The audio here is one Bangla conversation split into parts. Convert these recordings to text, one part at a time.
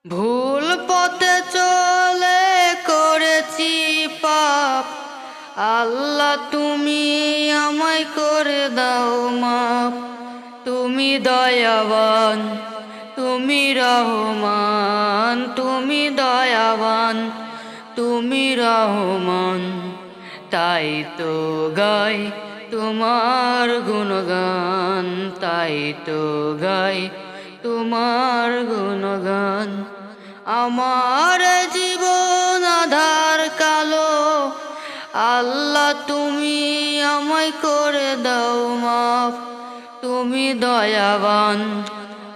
ভুল পথে চলে করেছি পাপ, আল্লাহ তুমি আমায় করে দাও মাপ। তুমি দয়াবান, তুমি রহমান, তুমি দয়াবান, তুমি রহমান। তাই তো গাই তোমার গুণগান, তাই তো গাই তোমার গুণগান। আমার জীবন আধার কালো, আল্লাহ তুমি আমায় করে দাও মাফ। তুমি দয়াবান,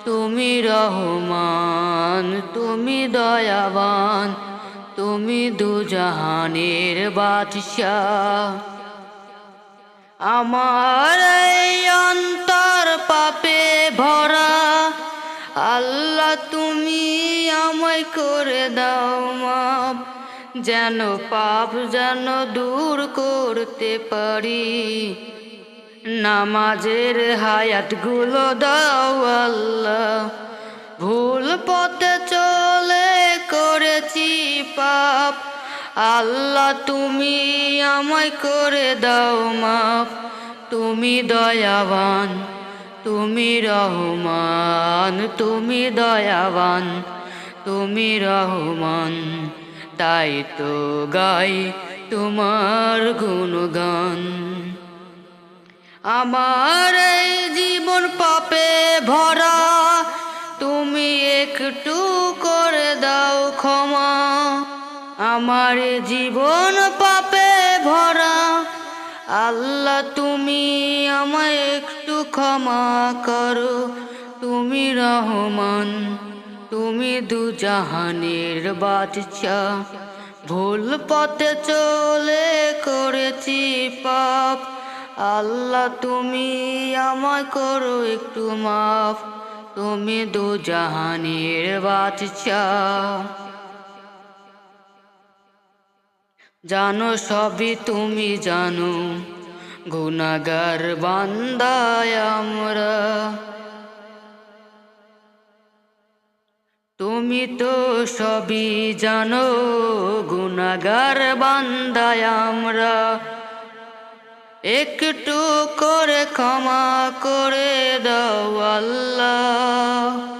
তুমি রহমান, তুমি দয়াবান, তুমি দুজাহানের বাদশাহ। আমার এই অন্তর পাপে ভরা, আল্লাহ তুমি আমায় করে দাও মাপ। যেন পাপ যেন দূর করতে পারি, নামাজের হায়াতগুলো দাও আল্লাহ। ভুল পথে চলে করেছি পাপ, আল্লাহ তুমি আমায় করে দাও মাপ। তুমি দয়াবান, তুমি রহমান, তুমি দয়াবান, তুমি রহমান। তাই তো গাই তোমার গুণগান। আমার এই জীবন পাপে ভরা, তুমি একটু করে দাও ক্ষমা। আমার জীবন পাপে ভরা, আল্লাহ তুমি আমায় একটু ক্ষমা করো। তুমি রহমান, তুমি দুজাহানের বাদশাহ। ভুল পথে চলে করেছি পাপ, আল্লাহ তুমি আমায় করো একটু মাফ। তুমি দুজাহানের বাদশাহ। জানো সবই তুমি জানো, গুনাহগার বান্দায় আমরা। তুমি তো সবই জানো, গুনাহগার বান্দায় আমরা। একটু করে ক্ষমা করে দাও আল্লাহ।